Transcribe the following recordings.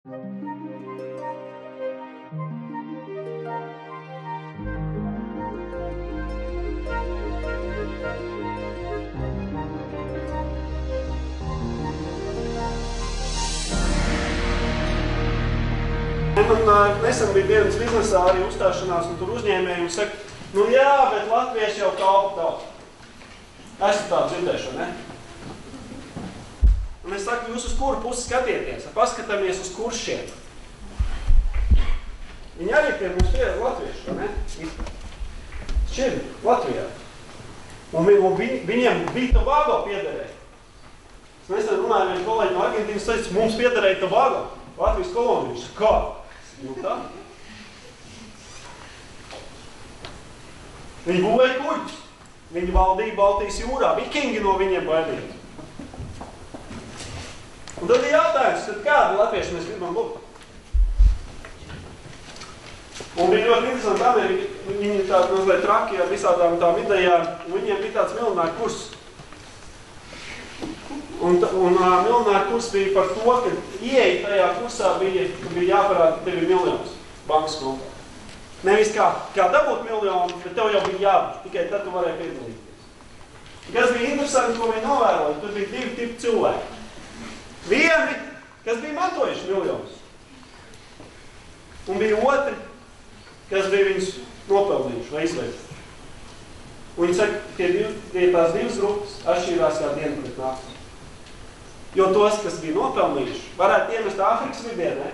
Man nesen bija dienas biznesā arī uzstāšanās, un tur uzņēmēji un saka, nu jā, bet latvieši jau kalpa tauta. Esmu tā dzirdēšu, ne? Un es saku, jūs uz kuru pusi skatieties, paskatāmies uz kuršiem. Viņi arī pie mums ir latvieši, ne? Šķir, Latvijā. Un viņiem bija Tobago piederēja. Es nesen runāju vienu kolēģi no Argentīnas, teicu, mums piederēja Tobago, Latvijas kolonija. Viņš kā? Nu tā? Viņi būvēja kuģus. Viņi valdīja Baltijas jūrā. Vikingi no viņiem baidīja. Un tad ir jautājums, tad kādi latvieši mēs gribam būt? Un bija ļoti interesanti Amerika. Viņi tādi mazliet traki ar visādām tām idejām. Un viņiem bija tāds miljonāru kurs. Un miljonāru kurs bija par to, ka ieeja tajā kursā bija jāparāda, ka tev ir miljons bankas kontā. Nevis kā dabūt miljonu, bet tev jau bija jābūt. Tikai tad tu varēji piedalīties. Kas bija interesanti, ko viņi novēroja, tur bija divi tipi cilvēki. Vieni, kas bija mantojuši miljonus. Un bija otri, kas bija viņus nopelnījuši vai izveidojuši. Un viņi saka, tie tās divas grupas atšķīrās kā dienu pret nakti. Jo tos, kas bija nopelnījuši, varētu iemest Āfrikas vidienē,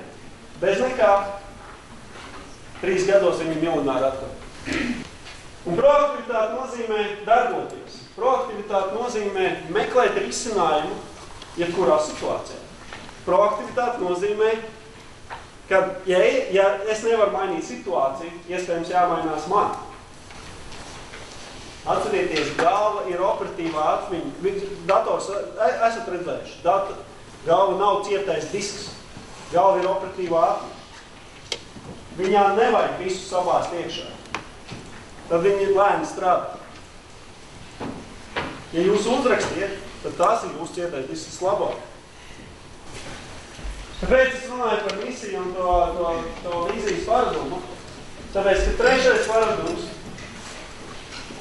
bez nekā 3 gados viņi miljonāri atkal. Un proaktivitāte nozīmē darboties. Proaktivitāte nozīmē meklēt risinājumu jebkurā situācijā. Proaktivitāte nozīmē, ka, ja es nevaru mainīt situāciju, iespējams jāmainās man. Atcerieties, galva ir operatīvā atmiņa. Dators, esat redzējuši, galva nav cietais disks. Galva ir operatīvā atmiņa. Viņā nevajag visu sabāzt iekšā. Tad viņi lēni strādā. Ja jūs uzrakstiet, tad tās ir jūsu cietais disks labāk. Tāpēc es runāju par misiju un to vīzijas paradumu. Tāpēc, ka trešais paradums,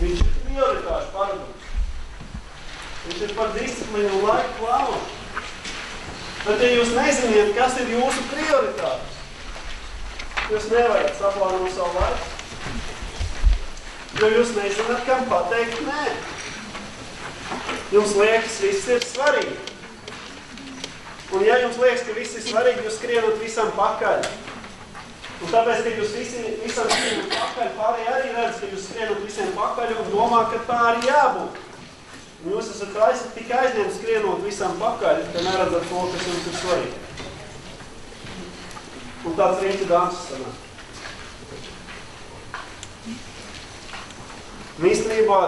viņš ir prioritāšu paradums. Viņš ir par disciplīnu un laiku plānu. Bet, ja jūs neziniet, kas ir jūsu prioritātes, jūs nevarat saplānot savu laiku. Jo jūs nezināt, kam pateikt nē. Jums liekas, viss ir svarīgi. Un ja jums liekas, ka viss ir svarīgi, jūs skrienat visam pakaļ. Un tāpēc, ka jūs visam skrienat pakaļ, pārējie arī redz, ka jūs skrienat visiem pakaļ un domā, ka tā arī jābūt. Un jūs esat tik aizņemti skrienot visam pakaļ, ka neredzat to, kas jums ir svarīgi. Un tāds riņķa danses sanāk. Un īstenībā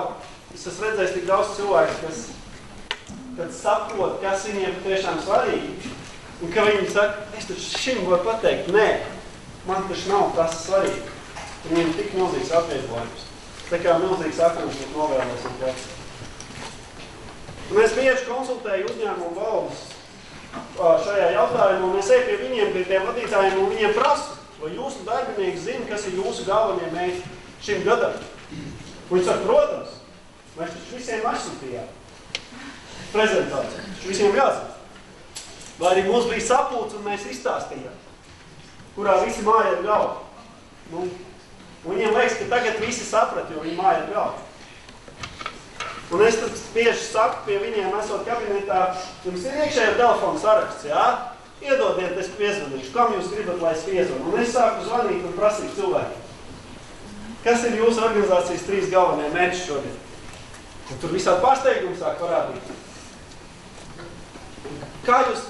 es esmu redzējis tik daudz cilvēku, kad saprot, kas viņiem tiešām svarīgi, un ka viņi saka, es taču šim varu pateikt, nē, man taču nav tas svarīgi. Viņiem tik milzīgs atvieglojums. Tā kā milzīgs akums būtu novēlēs un kāds. Un es bieži konsultēju uzņēmumu valdes šajā jautājumā, un es eju pie viņiem, pie tiem vadītājiem, un viņiem prasu, vai jūsu darbinieki zina, kas ir jūsu galvenie mērķi šim gadam. Un viņi saka, protams, mēs taču visiem aizsūtījām prezentāciju. Taču visiem jāzina. Vai arī mums bija sapulce, un mēs izstāstījām, kurā visi māja ir galva. Nu, viņiem liekas, ka tagad visi saprat, jo viņi māja ir galva. Un es tad bieži saku pie viņiem, esot kabinetā, jums ir iekšējā telefona saraksts, jā? Iedodiet, es piezvanīšu. Kam jūs gribat, lai es piezvanu? Un es sāku zvanīt un prasīt cilvēkiem. Kas ir jūsu organizācijas 3 galvenie mērķi šodien? Un tur visādi pārsteigumi sāk parādīt. Kā jūs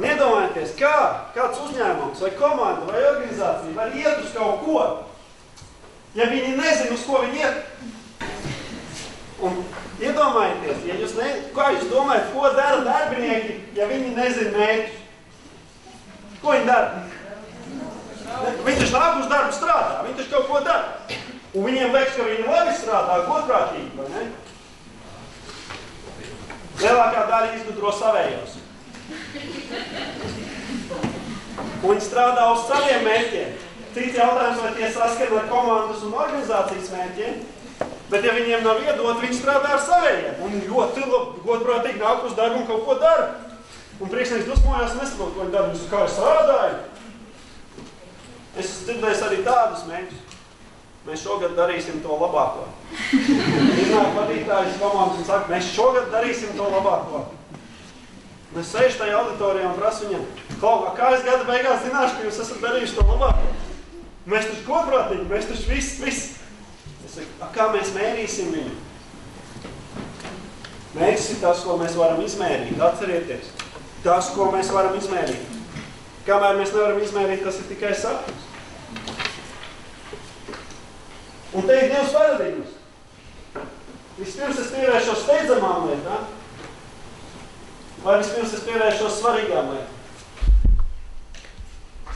iedomājaties, kāds uzņēmums vai komanda vai organizācija var iet uz kaut ko, ja viņi nezina, uz ko viņi iet? Un iedomājieties, kā jūs domājat, ko dara darbinieki, ja viņi nezina mērķus? Ko viņi dara? Viņi taču nāk uz darbu strādā, viņi taču kaut ko dara. Un viņiem liekas, ka viņi labi strādā, godprātīgi, vai ne? Lielākā daļa izgudro savējos. Un viņi strādā uz saviem mērķiem. Cits jautājums, vai tie saskan ar komandas un organizācijas mērķiem, bet ja viņiem nav iedot, viņi strādā ar savējiem. Un ļoti godprātīgi nāk uz darbu un kaut ko dara. Un priekšnieks dusmojās nesaprot, ko viņi dara. Jūs kā es strādāju? Es esmu dzirdējis arī tādus mērķus. Mēs šogad darīsim to labāko. Iznāk vadītājs komandas un saka, mēs šogad darīsim to labāko. Un es sēžu tajā auditorijā un prasu viņam, kā es gada beigās zināšu, ka jūs esat darījuši to labāko? Mēs taču godprātīgi, mēs taču viss. Es saku, kā mēs mērīsim viņu? Mērķis ir tas, ko mēs varam izmērīt. Atcerieties, tas, ko mēs varam izmērīt. Kamēr mēs nevaram izmērīt, tas ir tikai sapnis. Un te ir divas paradigmas. Vispirms es pievēršos steidzamām lietām, vai vispirms es pievēršos svarīgām lietām.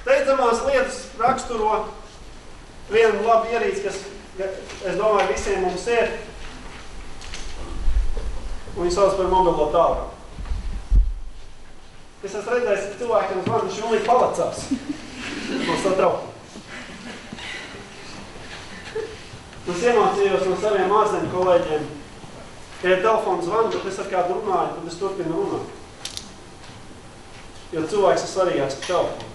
Steidzamās lietas raksturo vienu labu ierīci, kas, es domāju, visiem mums ir. Un viņi sauc par mobilo tālruni. Es esmu redzējis, ka cilvēkiem zvan, viņš vilīgi palacās no satraukuma. Es iemācījos no saviem ārzemju kolēģiem, ka ja telefons zvana, bet es ar kādu runāju, tad es turpinu runāt. Jo cilvēks ir svarīgāks par telefonu.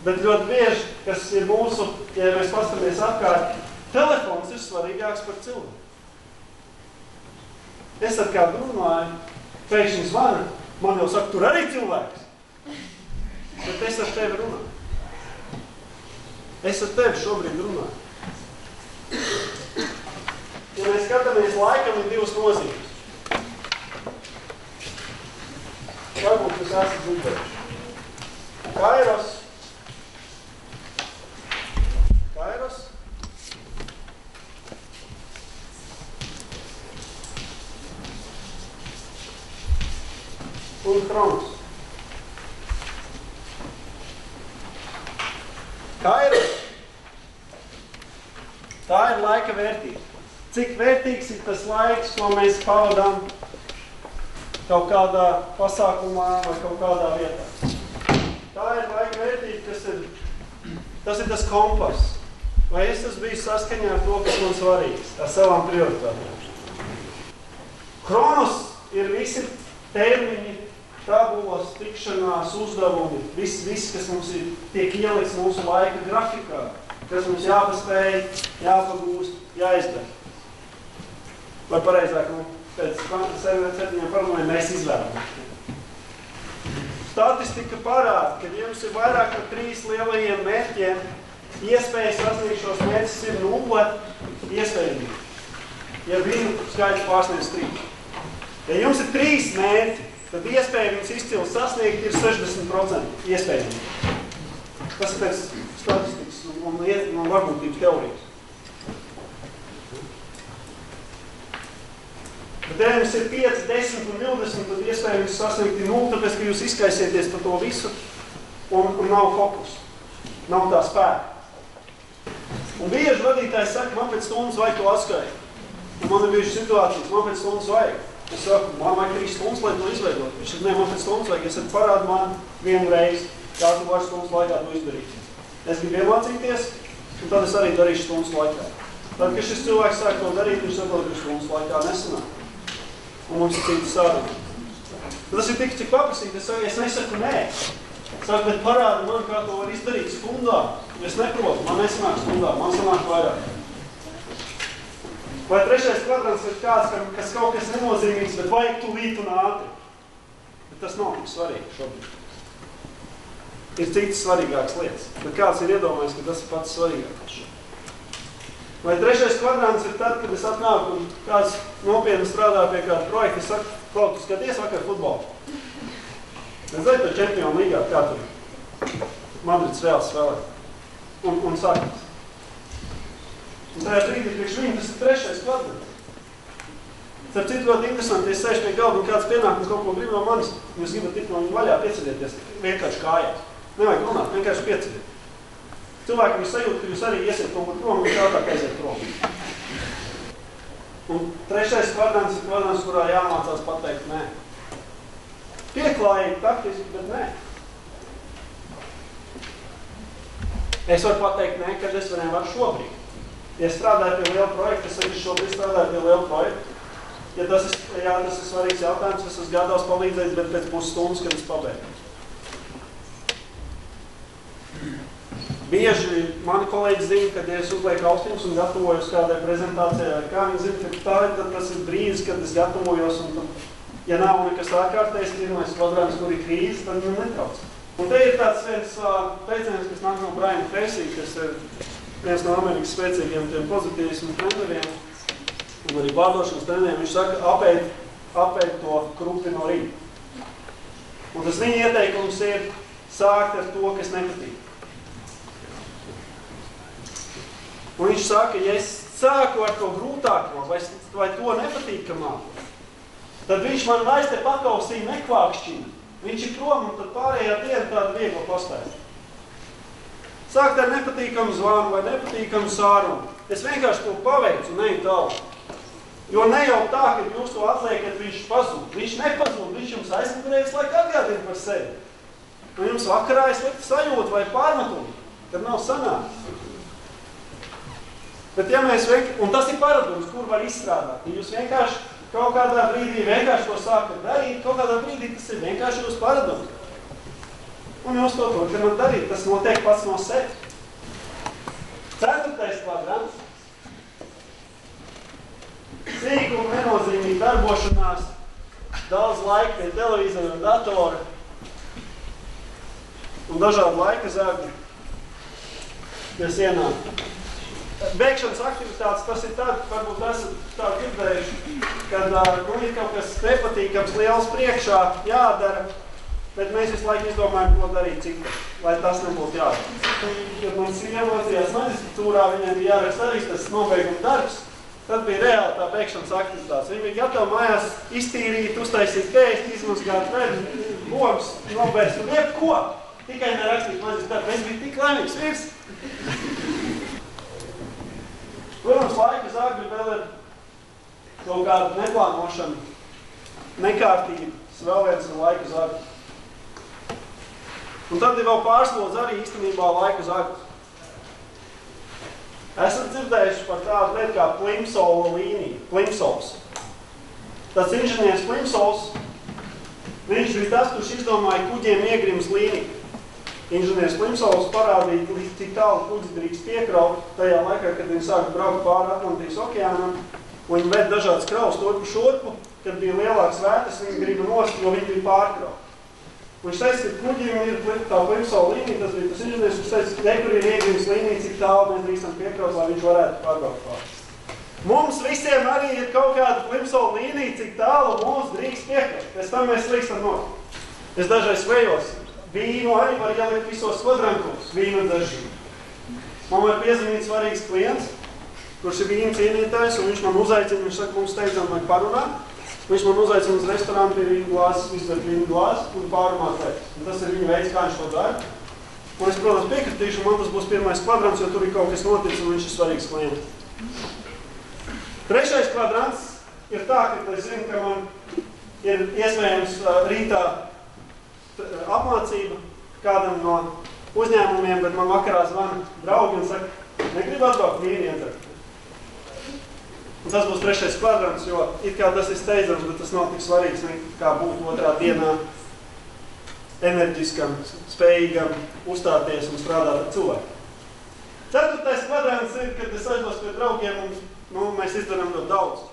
Bet ļoti bieži, kas ir mūsu, ja mēs paskatāmies apkārt, telefons ir svarīgāks par cilvēku. Es ar kādu runāju, pēkšņi zvana, man jau saka, tur arī cilvēks. Bet es ar tevi runāju. Es ar tevi šobrīd runāju. Ja mēs skatāmies, laikam ir divas nozīmes. Varbūt jūs esat dzirdējuši. Kairos. Un Kronos. Kairos. Tā ir laika vērtība. Cik vērtīgs ir tas laiks, ko mēs pavadām kaut kādā pasākumā vai kaut kādā vietā. Tā ir laika vērtība, tas ir tas kompass. Vai es esmu bijis saskaņā ar to, kas man svarīgs, ar savām prioritātēm. Kronos ir visi termiņi, tabulas, tikšanās, uzdevumi, viss, kas mums ir, tiek ielikts mūsu laika grafikā, kas mums jāpaspēj, jāpagūst, jāizdara. Vai pareizāk, pēc 7 padomiem mēs izvēlamies. Statistika parāda, ka jums ir vairāk par 3 lielajiem mērķiem, iespējas sasniegt šos mērķus ir 0 iespējamība. Ja viņu skaits pārsniedz 3. Ja jums ir 3 mērķi, tad iespēja viņus izcili sasniegt ir 60% iespējamība. Tas ir pēc statistikas un varbūtības teorijas. Bet ja jums ir 5, 10 un 20, tad iespēja viņus sasniegt ir 0, tāpēc, ka jūs izkaisieties par to visu un nav fokus, nav tā spēka. Un bieži vadītājs saka, man pēc stundas vajag to atskaitu. Un man ir bijuši situācijas, man pēc stundas vajag. Es saku, man vajag 3 stundas, lai to izveidot. Viņš saka, ne, man pēc stundas vajag. Es saku, parādu man vienu reizi, kā tu vari stundas laikā to izdarīt. Es gribu iemācīties, un tad es arī darīšu stundas laikā. Tad, kad šis cilvēks sāk to darīt, viņš saprot, ka stundas laikā nesanāk. Un mums ir citi saruna. Tas ir tik, cik paprasīgi. Es nesaku nē. Saku, bet parādi man, kā to var izdarīt stundā. Es neprotu, man nesanāk stundā, man sanāk vairāk. Vai 3. kvadrants ir kāds, kas kaut kas nenozīmīgs, bet vajag tūlīt un ātri. Bet tas nav tik svarīgi šobrīd. Ir citas svarīgākas lietas. Bet kāds ir iedomājis, ka tas ir pats svarīgākais šobrīd. Vai 3. kvadrants ir tad, kad es atnāku un kāds nopietni strādā pie kāda projekta, es saku, kaut tu skaties vakar futbolu. Es zinu, to Čempionu līgā, kā tur Madrids Reāls spēlē. Un sākās. Un tajā brīdī priekš viņu tas ir 3. kvadrans. Starp citu ļoti interesanti, ja es sēžu pie galda un kāds pienāk un kaut ko grib no manis, un jūs gribat tikt no viņu vaļā, pieceļieties vienkārši kājās. Nevajag runāt, vienkārši pieceļiet. Cilvēki ir sajūt, ka jūs arī iesiet prom un tālāk aiziet prom. Un 3. kvadrans ir kvadrans, kurā jāmācās pateikt nē. Pieklājīgi, taktiski, bet nē. Es varu pateikt, nē, kad es nevaru šobrīd. Ja es strādāju pie liela projekta, es arī šobrīd strādāju pie liela projekta. Ja tas ir svarīgs jautājums, es esmu gatavs palīdzēt, bet pēc pusstundas, kad es pabeigtu. Bieži mani kolēģi zina, kad ja es uzlieku austiņus un gatavojos kādai prezentācijai, kā viņi zina, ka tas ir brīdis, kad es gatavojos, un ja nav nekas ārkārtējs, pirmais kvadrants, kur ir krīze, tad man netrauc. Un te ir tāds viens teiciens, kas nāk no Briana Tracy, kas ir viens no Amerikas spēcīgiem tiem pozitīvismu treneriem, un arī pārdošanas treneriem. Viņš saka, apēt to krupi no rīta. Un tas viņa ieteikums ir sākt ar to, kas nepatīk. Un viņš saka, ja es sāku ar to grūtāko vai to nepatīkamāko, tad viņš man vairs te pakausī nekvākšķina. Viņš ir prom un tad pārējā diena tāda viegla pastāst. Sākt ar nepatīkamu zvanu vai nepatīkamu sārunu. Es vienkārši to paveicu un eju tālāk. Jo ne jau tā, ka jūs to atliekat, viņš pazūd. Viņš nepazūd, viņš jums aizmugurējas, lai atgādina par sevi. Un jums vakarā ir slikta sajūta vai pārmetumi, kad nav sanāks. Bet ja mēs un tas ir paradums, kur var izstrādāt. Ja jūs vienkārši kaut kādā brīdī vienkārši to sākat darīt, kaut kādā brīdī tas ir vienkārši jūs paradums. Un jūs to turpināt darīt. Tas notiek pats no sevi. 4. kvadrans. Sīka un nenozīmīga darbošanās, daudz laika pie televizora un datora un dažādi laika zagļi, kas ienāk. Beigšanas aktivitātes, tas ir tāds, varbūt esat tā dzirdējuši, kad ir kaut kas nepatīkams liels priekšā jādara, bet mēs visu laiku izdomājam, ko darīt citu, lai tas nebūtu jādara. Kad mums ir iemācījās maģistratūrā, viņiem bija jāraksta arī tas nobeiguma darbs, tad bija reāli tā beigšanas aktivitātes. Viņi bija gatavi mājās iztīrīt, uztaisīt kēst, izmazgāt logus, nobērst un jebko. Tikai nerakstīt maģistrātu. Mēs bija tik laimīgs vīrs. Protams, laika zagļi vēl ir kaut kāda neplānošana, nekārtības, vēl viens ir laika zagļi. Un tad ir vēl pārslodz arī īstenībā laika zagļus. Esat dzirdējuši par tādu lietu kā Plimsola līnija, Plimsols. Tas inženieris Plimsols, viņš bija tas, kurš izdomāja kuģiem iegrimas līniju. Inženieris Plimsols parādīja, cik tālu kuģis drīkst piekraut tajā laikā, kad viņi sāka braukt pāri Atlantijas okeānam, un viņi ved dažādas kravas turpu šurpu, kad bija lielāks vētras, viņi griba nost, jo viņi bija pārkraut. Viņš teica, ka kuģim ir tā Plimsola līnija, tas bija tas inženieris, kurš teica, ne, kur ir iegrimas līnija, cik tālu mēs drīkstam piekraut, lai viņš varētu pārbraukt pāri. Mums visiem arī ir kaut kāda Plimsola līnija, cik tālu mums drīkst piekraut. Pēc tam mēs drīkstam nost. Es dažreiz svejos. Vīnu arī var ielikt visos kvadrankos, vīnu dažību. Man var piezvanīt svarīgs klients, kurš ir vīnu cienītājs, un viņš man uzaicina, viņš saka, mums steidzam vajag parunāt. Viņš man uzaicina uz restorānu pie vīnu glāzes, izvērt vīnu glāzes un pārunāt lietas. Un tas ir viņa veids, kā viņš to dara. Un es, protams, piekritīšu, un man tas būs 1. kvadrans, jo tur ir kaut kas noticis, un viņš ir svarīgs klients. 3. kvadrans ir tā, ka es zinu, ka man ir iespējams rītā apmācība kādam no uzņēmumiem, bet man vakarā zvana draugi un saka, negribu atbraukt vīni iedzert. Un tas būs 3. kvadrans, jo it kā tas ir steidzams, bet tas nav tik svarīgs, kā būt otrā dienā enerģiskam, spējīgam uzstāties un strādāt ar cilvēku. 4. kvadrans ir, kad es aizdos pie draugiem un mēs izdarām ļoti daudz.